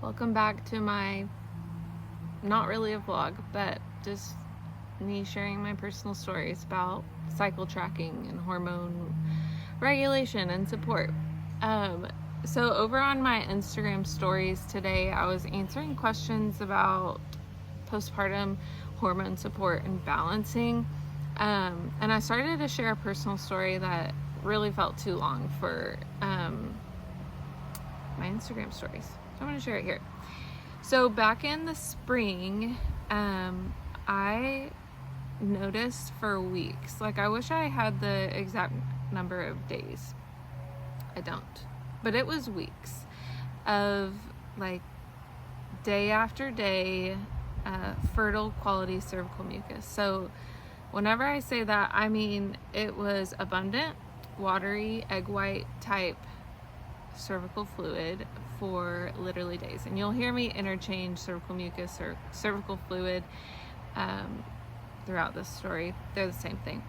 Welcome back to my, not really a vlog, but just me sharing my personal stories about cycle tracking and hormone regulation and support. So over on my Instagram stories today, I was answering questions about postpartum hormone support and balancing. And I started to share a personal story that really felt too long for my Instagram stories. So I'm going to share it here. So back in the spring, I noticed for weeks, like I wish I had the exact number of days. I don't. But it was weeks of like day after day fertile quality cervical mucus. So whenever I say that, I mean it was abundant, watery, egg white type cervical fluid for literally days. And you'll hear me interchange cervical mucus or cervical fluid throughout this story. They're the same thing.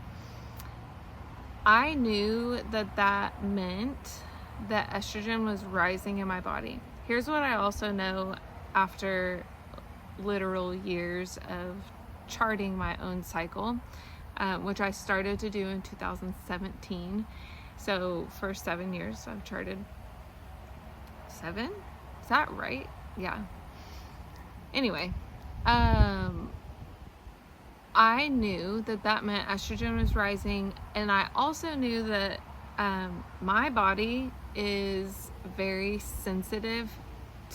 I knew that that meant that estrogen was rising in my body. Here's what I also know after literal years of charting my own cycle, which I started to do in 2017. So for 7 years I've charted. 7? Is that right? Yeah. Anyway, I knew that that meant estrogen was rising, and I also knew that my body is very sensitive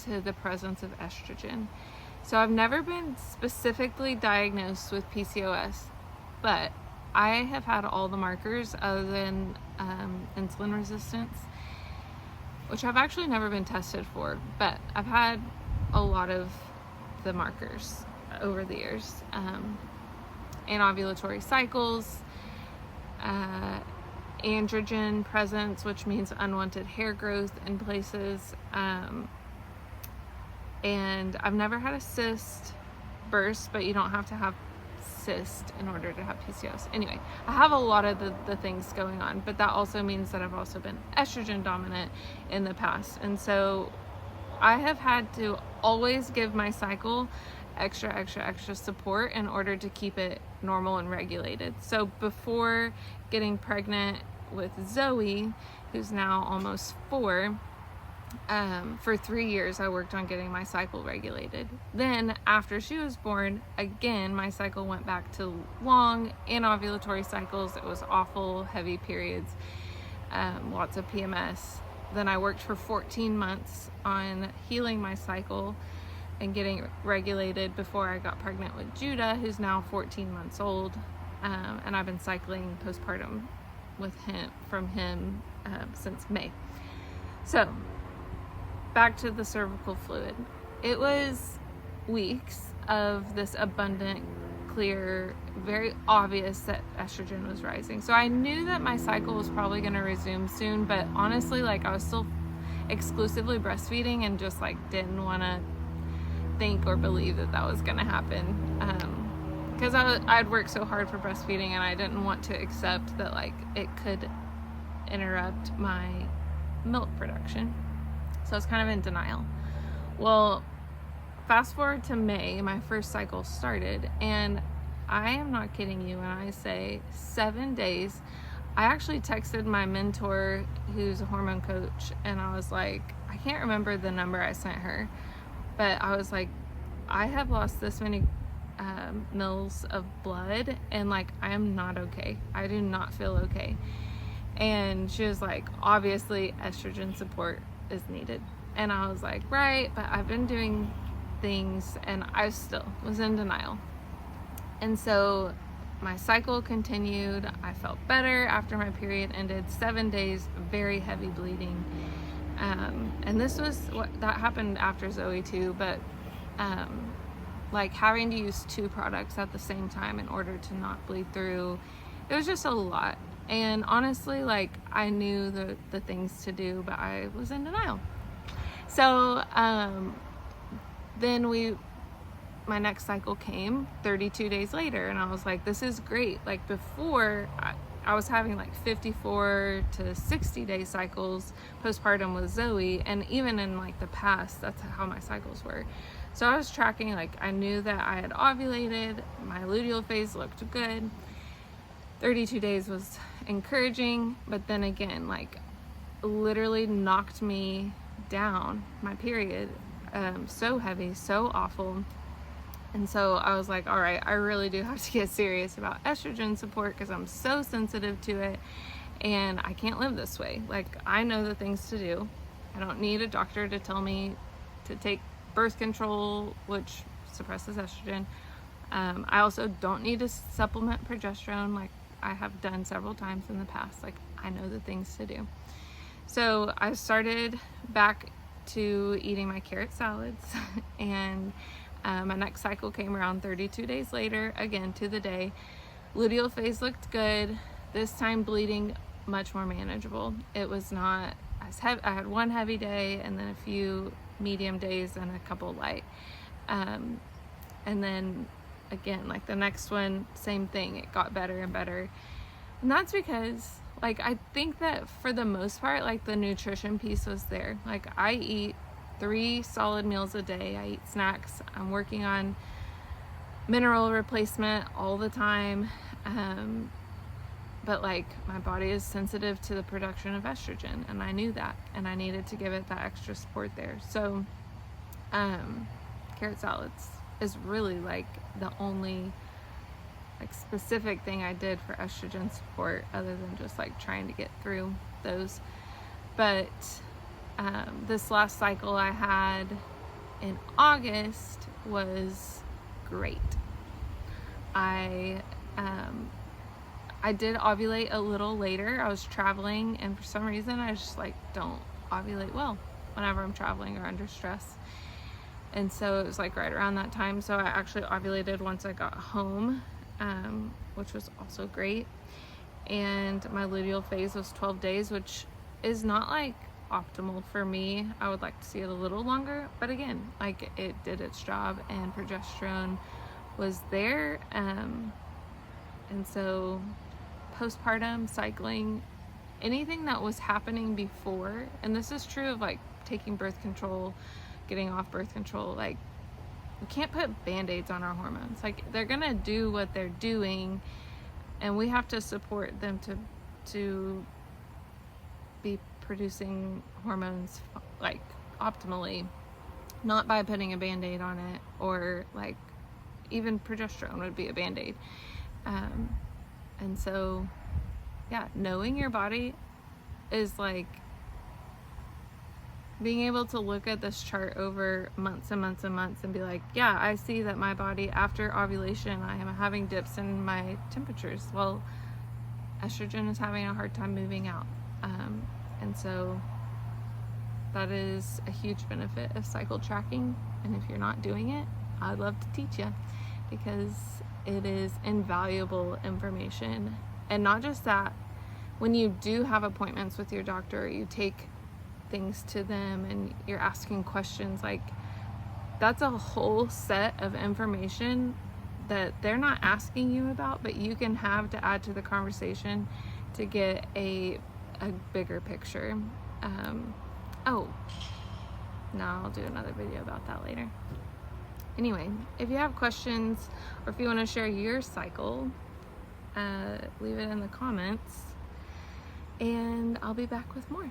to the presence of estrogen. So I've never been specifically diagnosed with PCOS, but I have had all the markers other than insulin resistance, which I've actually never been tested for, but I've had a lot of the markers over the years. Anovulatory cycles, androgen presence, which means unwanted hair growth in places, and I've never had a cyst burst, but you don't have to have cyst in order to have PCOS. Anyway, I have a lot of the things going on, but that also means that I've also been estrogen dominant in the past. And so I have had to always give my cycle extra support in order to keep it normal and regulated. So before getting pregnant with Zoe, who's now almost 4, for 3 years I worked on getting my cycle regulated. Then after she was born, again my cycle went back to long anovulatory cycles. It was awful, heavy periods, lots of PMS. Then I worked for 14 months on healing my cycle and getting regulated before I got pregnant with Judah, who's now 14 months old, and I've been cycling postpartum with him since May. So back to the cervical fluid. It was weeks of this abundant, clear, very obvious that estrogen was rising. So I knew that my cycle was probably going to resume soon, but honestly, like I was still exclusively breastfeeding and just like didn't want to think or believe that that was going to happen, because I'd worked so hard for breastfeeding and I didn't want to accept that like it could interrupt my milk production. So I was kind of in denial. Well, fast forward to May, my first cycle started, and I am not kidding you when I say 7 days. I actually texted my mentor, who's a hormone coach, and I was like, I can't remember the number I sent her, but I was like, I have lost this many mils of blood, and like I am not okay. I do not feel okay. And she was like, obviously estrogen support is needed. And I was like, right, but I've been doing things, and I still was in denial. And so my cycle continued. I felt better after my period ended. 7 days, very heavy bleeding. And this was that happened after Zoe too, but like having to use 2 products at the same time in order to not bleed through, it was just a lot. And honestly, like I knew the things to do, but I was in denial. So then my next cycle came 32 days later, and I was like, this is great. Like before, I I was having like 54 to 60 day cycles postpartum with Zoe, and even in like the past, that's how my cycles were. So I was tracking, like I knew that I had ovulated, my luteal phase looked good, 32 days was encouraging, but then again, like literally knocked me down, my period, so heavy, so awful. And so I was like, all right, I really do have to get serious about estrogen support because I'm so sensitive to it and I can't live this way. Like, I know the things to do. I don't need a doctor to tell me to take birth control, which suppresses estrogen. I also don't need to supplement progesterone like I have done several times in the past. Like, I know the things to do. So I started back to eating my carrot salads and my next cycle came around 32 days later, again to the day. Luteal phase looked good. This time bleeding much more manageable. It was not as heavy. I had one heavy day and then a few medium days and a couple light. And then again, like the next one, same thing. It got better and better. And that's because, like, I think that for the most part, like the nutrition piece was there. Like, I eat 3 solid meals a day. I eat snacks. I'm working on mineral replacement all the time. But like, my body is sensitive to the production of estrogen, and I knew that, and I needed to give it that extra support there. So carrot salads is really like the only like specific thing I did for estrogen support, other than just like trying to get through those. But this last cycle I had in August was great. I did ovulate a little later. I was traveling, and for some reason I just like don't ovulate well whenever I'm traveling or under stress. And so it was like right around that time. So I actually ovulated once I got home, which was also great. And my luteal phase was 12 days, which is not like optimal for me. I would like to see it a little longer, but again, like, it did its job and progesterone was there. And so postpartum, cycling, anything that was happening before, and this is true of like taking birth control, getting off birth control, like, we can't put band-aids on our hormones. Like, they're gonna do what they're doing, and we have to support them to be producing hormones like optimally, not by putting a band-aid on it, or like even progesterone would be a band-aid. And so yeah, knowing your body is like being able to look at this chart over months and months and months and be like, yeah, I see that my body after ovulation, I am having dips in my temperatures. Well, estrogen is having a hard time moving out. And so that is a huge benefit of cycle tracking. And if you're not doing it, I'd love to teach you, because it is invaluable information. And not just that, when you do have appointments with your doctor, you take things to them and you're asking questions, like, that's a whole set of information that they're not asking you about, but you can have to add to the conversation to get a bigger picture. Oh, no, I'll do another video about that later. Anyway, if you have questions or if you want to share your cycle, leave it in the comments, and I'll be back with more.